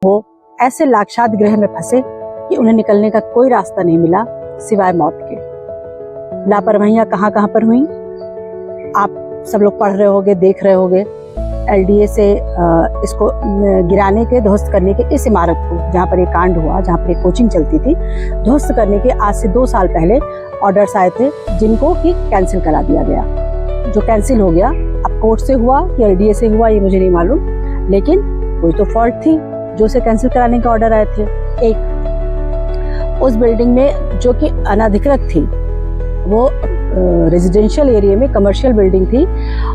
वो ऐसे लाक्षात ग्रह में फंसे कि उन्हें निकलने का कोई रास्ता नहीं मिला सिवाय मौत के। लापरवाहियां कहाँ कहाँ पर हुई, आप सब लोग पढ़ रहे होगे, देख रहे होगे। LDA से इसको गिराने के, ध्वस्त करने के, इस इमारत को जहाँ पर ये कांड हुआ, जहाँ पर ये कोचिंग चलती थी, ध्वस्त करने के आज से 2 साल पहले ऑर्डर्स आए थे, जिनको कि कैंसिल करा दिया गया। जो कैंसिल हो गया, अब कोर्ट से हुआ कि LDA से हुआ ये मुझे नहीं मालूम, लेकिन कोई तो फॉल्ट थी जो उसे कैंसिल कराने के ऑर्डर आए थे। एक उस बिल्डिंग में जो कि अनधिकृत थी, वो रेजिडेंशियल एरिया में कमर्शियल बिल्डिंग थी,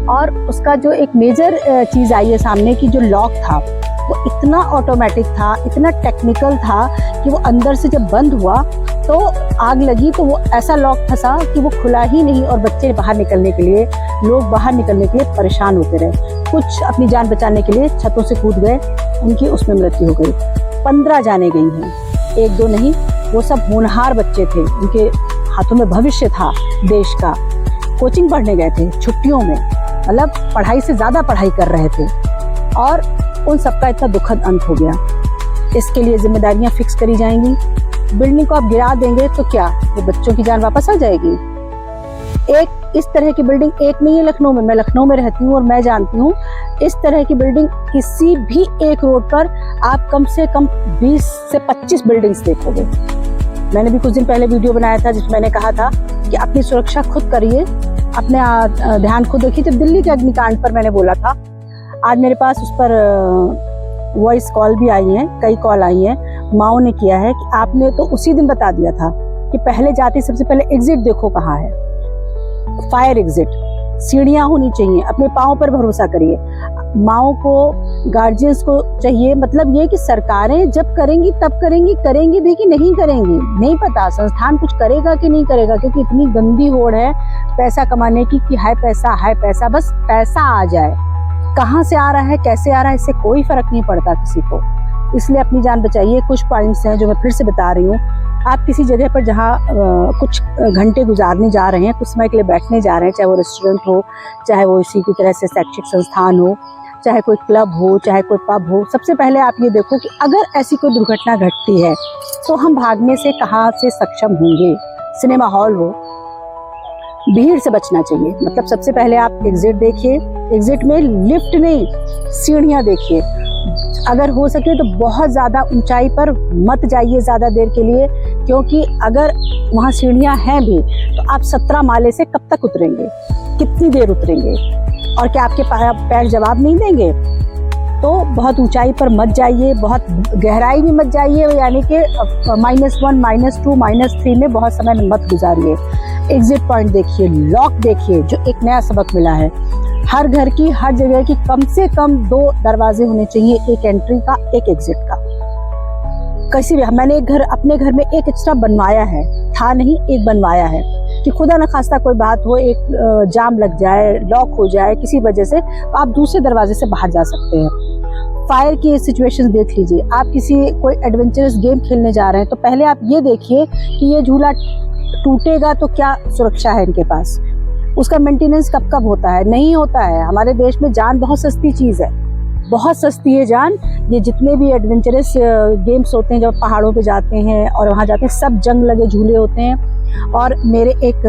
और उसका जो एक मेजर चीज़ आई है सामने की, जो लॉक था वो इतना ऑटोमेटिक था, इतना टेक्निकल था कि वो अंदर से जब बंद हुआ तो आग लगी, तो वो ऐसा लॉक फंसा कि वो खुला ही नहीं, और बच्चे बाहर निकलने के लिए, लोग बाहर निकलने के लिए परेशान होते रहे। कुछ अपनी जान बचाने के लिए छतों से कूद गए, उनकी उसमें मृत्यु हो गई। 15 जाने गई हैं, 1-2 नहीं, वो सब होनहार बच्चे थे, उनके हाथों में भविष्य था देश का। कोचिंग पढ़ने गए थे छुट्टियों में, मतलब पढ़ाई से ज़्यादा पढ़ाई कर रहे थे, और उन सबका इतना दुखद अंत हो गया। इसके लिए जिम्मेदारियां फिक्स करी जाएंगी। बिल्डिंग को आप गिरा देंगे तो क्या वो बच्चों की जान वापस आ जाएगी? एक इस तरह की बिल्डिंग एक नहीं है लखनऊ में, मैं लखनऊ में रहती हूँ और मैं जानती हूँ, इस तरह की बिल्डिंग किसी भी एक रोड पर आप कम से कम 20 से 25 बिल्डिंग्स देखोगे। मैंने भी कुछ दिन पहले वीडियो बनाया था जिसमें मैंने कहा था कि अपनी सुरक्षा खुद करिए, अपने ध्यान खुद रखिए। जब दिल्ली के अग्निकांड पर मैंने बोला था, आज मेरे पास उस पर वॉइस कॉल भी आई हैं, कई कॉल आई हैं, माओ ने किया है कि आपने तो उसी दिन बता दिया था कि पहले जाते सबसे पहले एग्जिट देखो कहाँ है, फायर एग्जिट, सीढ़ियाँ होनी चाहिए, अपने पाँव पर भरोसा करिए। माओ को, गार्जियंस को चाहिए, मतलब ये कि सरकारें जब करेंगी तब करेंगी भी कि नहीं करेंगी नहीं पता, संस्थान कुछ करेगा कि नहीं करेगा, क्योंकि इतनी गंदी होड़ है पैसा कमाने की कि हाय पैसा, बस पैसा आ जाए। कहाँ से आ रहा है, कैसे आ रहा है, इससे कोई फर्क नहीं पड़ता किसी को। इसलिए अपनी जान बचाइए। कुछ पॉइंट्स हैं जो मैं फिर से बता रही हूँ। आप किसी जगह पर जहाँ कुछ घंटे गुजारने जा रहे हैं, कुछ समय के लिए बैठने जा रहे हैं, चाहे वो रेस्टोरेंट हो, चाहे वो इसी की तरह से शैक्षिक संस्थान हो, चाहे कोई क्लब हो, चाहे कोई पब हो, सबसे पहले आप ये देखो कि अगर ऐसी कोई दुर्घटना घटती है तो हम भागने से कहाँ से सक्षम होंगे। सिनेमा हॉल हो, भीड़ से बचना चाहिए, मतलब सबसे पहले आप एग्जिट देखिए। एग्जिट में लिफ्ट नहीं, सीढ़ियाँ देखिए। अगर हो सके तो बहुत ज़्यादा ऊंचाई पर मत जाइए ज़्यादा देर के लिए, क्योंकि अगर वहाँ सीढ़ियाँ हैं भी तो आप 17 माले से कब तक उतरेंगे, कितनी देर उतरेंगे, और क्या आपके पैर जवाब नहीं देंगे? तो बहुत ऊंचाई पर मत जाइए, बहुत गहराई में मत जाइए, यानी कि -1, -2, -3 में बहुत समय मत गुजारिए। एग्जिट पॉइंट देखिए, लॉक देखिए, जो एक नया सबक मिला है। हर घर की, हर जगह की कम से कम 2 दरवाजे होने चाहिए, एक एंट्री का, एक एग्जिट का। किसी भी, मैंने अपने घर में एक एक्स्ट्रा बनवाया है, था नहीं, एक बनवाया है कि खुदा न खास्ता कोई बात हो, एक जाम लग जाए, लॉक हो जाए किसी वजह से, तो आप दूसरे दरवाजे से बाहर जा सकते हैं। फायर की सिचुएशंस देख लीजिए। आप कोई एडवेंचरस गेम खेलने जा रहे हैं तो पहले आप ये देखिए कि ये झूला टूटेगा तो क्या सुरक्षा है इनके पास, उसका मेंटेनेंस कब कब होता है, नहीं होता है। हमारे देश में जान बहुत सस्ती चीज़ है, बहुत सस्ती है जान। ये जितने भी एडवेंचरस गेम्स होते हैं, जब पहाड़ों पे जाते हैं और वहाँ जाते हैं, सब जंग लगे झूले होते हैं। और मेरे एक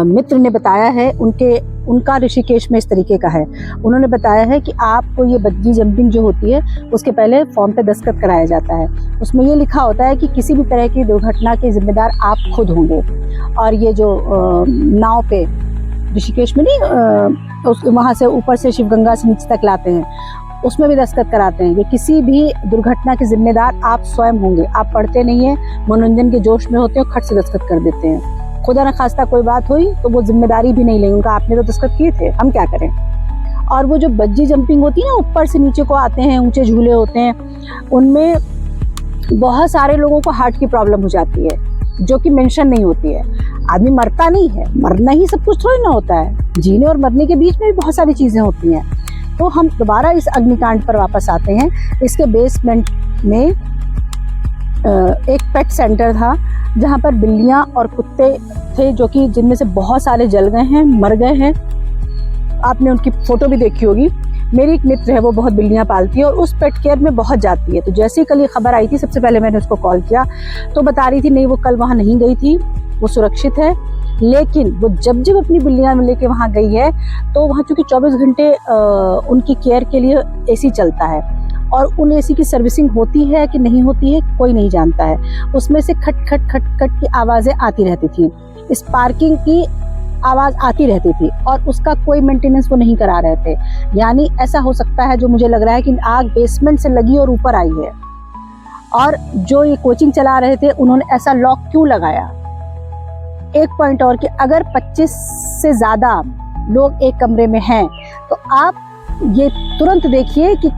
मित्र ने बताया है, उनका ऋषिकेश में इस तरीके का है। उन्होंने बताया है कि आपको ये बंजी जंपिंग जो होती है उसके पहले फॉर्म पे दस्तखत कराया जाता है। उसमें ये लिखा होता है कि किसी भी तरह की दुर्घटना के जिम्मेदार आप खुद होंगे। और ये जो नाव पे ऋषिकेश में नहीं, वहाँ से ऊपर से शिवगंगा से नीचे तक लाते हैं, उसमें भी दस्तखत कराते हैं कि किसी भी दुर्घटना के जिम्मेदार आप स्वयं होंगे। आप पढ़ते नहीं है, मनोरंजन के जोश में होते हो, खट से दस्तखत कर देते हैं। खुदा न खास्ता कोई बात हुई तो वो जिम्मेदारी भी नहीं लेंगे, उनका आपने तो दस्तखत किए थे, हम क्या करें। और वो जो बंजी जंपिंग होती है ना, ऊपर से नीचे को आते हैं, ऊंचे झूले होते हैं, उनमें बहुत सारे लोगों को हार्ट की प्रॉब्लम हो जाती है, जो कि मेंशन नहीं होती है। आदमी मरता नहीं है, मरना ही सब कुछ थोड़ी ना होता है, जीने और मरने के बीच में भी बहुत सारी चीज़ें होती हैं। तो हम दोबारा इस अग्निकांड पर वापस आते हैं। इसके बेसमेंट में एक पेट सेंटर था जहाँ पर बिल्लियाँ और कुत्ते थे, जो कि जिनमें से बहुत सारे जल गए हैं, मर गए हैं। आपने उनकी फ़ोटो भी देखी होगी। मेरी एक मित्र है, वो बहुत बिल्लियाँ पालती है और उस पेट केयर में बहुत जाती है। तो जैसे ही कल ये खबर आई थी, सबसे पहले मैंने उसको कॉल किया तो बता रही थी नहीं, वो कल वहाँ नहीं गई थी, वो सुरक्षित है। लेकिन वो जब जब अपनी बिल्लियाँ लेके वहाँ गई है तो वहाँ चूँकि 24 घंटे उनकी केयर के लिए एसी चलता है और उन एसी की सर्विसिंग होती है कि नहीं होती है कोई नहीं जानता है। उसमें से खट खट खट खट की आवाज़ें आती रहती थी, स्पार्किंग की आवाज़ आती रहती थी और उसका कोई मेंटेनेंस वो नहीं करा रहे थे। यानी ऐसा हो सकता है, जो मुझे लग रहा है कि आग बेसमेंट से लगी और ऊपर आई है। और जो ये कोचिंग चला रहे थे उन्होंने ऐसा लॉक क्यों लगाया? एक पॉइंट और कि अगर 25 से ज़्यादा लोग एक कमरे में हैं तो आप ये तुरंत देखिए कि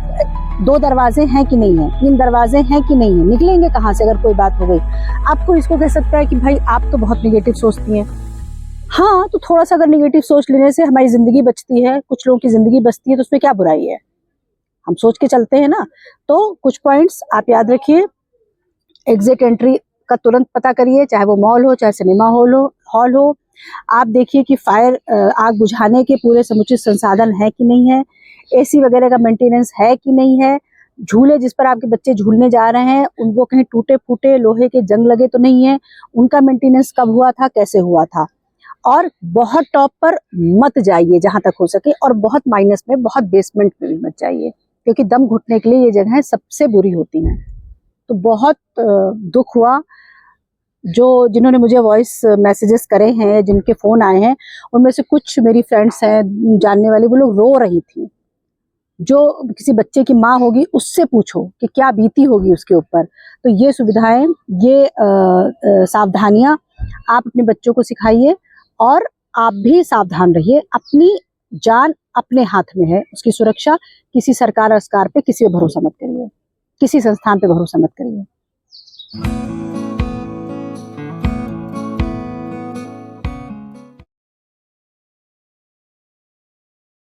2 दरवाजे हैं कि नहीं है, 3 दरवाजे हैं कि नहीं है, निकलेंगे कहाँ से अगर कोई बात हो गई। आपको इसको कह सकता है कि भाई आप तो बहुत निगेटिव सोचती हैं। हाँ, तो थोड़ा सा अगर निगेटिव सोच लेने से हमारी ज़िंदगी बचती है, कुछ लोगों की ज़िंदगी बचती है, तो उसमें क्या बुराई है? हम सोच के चलते हैं ना। तो कुछ पॉइंट्स आप याद रखिए। एग्जिट एंट्री का तुरंत पता करिए, चाहे वो मॉल हो, चाहे सिनेमा हॉल हो। आप देखिए कि फायर आग बुझाने के पूरे समुचित संसाधन है कि नहीं है, एसी वगैरह का मेंटेनेंस है कि नहीं है, झूले जिस पर आपके बच्चे झूलने जा रहे हैं उनको कहीं टूटे फूटे लोहे के जंग लगे तो नहीं है, उनका मेंटेनेंस कब हुआ था, कैसे हुआ था। और बहुत टॉप पर मत जाइए जहां तक हो सके, और बहुत माइनस में, बहुत बेसमेंट में भी मत जाइए, क्योंकि दम घुटने के लिए ये जगहें सबसे बुरी होती हैं। तो बहुत दुख हुआ। जिन्होंने मुझे वॉइस मैसेजेस करे हैं, जिनके फ़ोन आए हैं, उनमें से कुछ मेरी फ्रेंड्स हैं जानने वाली, वो लोग रो रही थी। जो किसी बच्चे की माँ होगी उससे पूछो कि क्या बीती होगी उसके ऊपर। तो ये सुविधाएं, ये सावधानियां आप अपने बच्चों को सिखाइए और आप भी सावधान रहिए। अपनी जान अपने हाथ में है, उसकी सुरक्षा किसी सरकार पे, किसी पे भरोसा मत करिए, किसी संस्थान पे भरोसा मत करिए।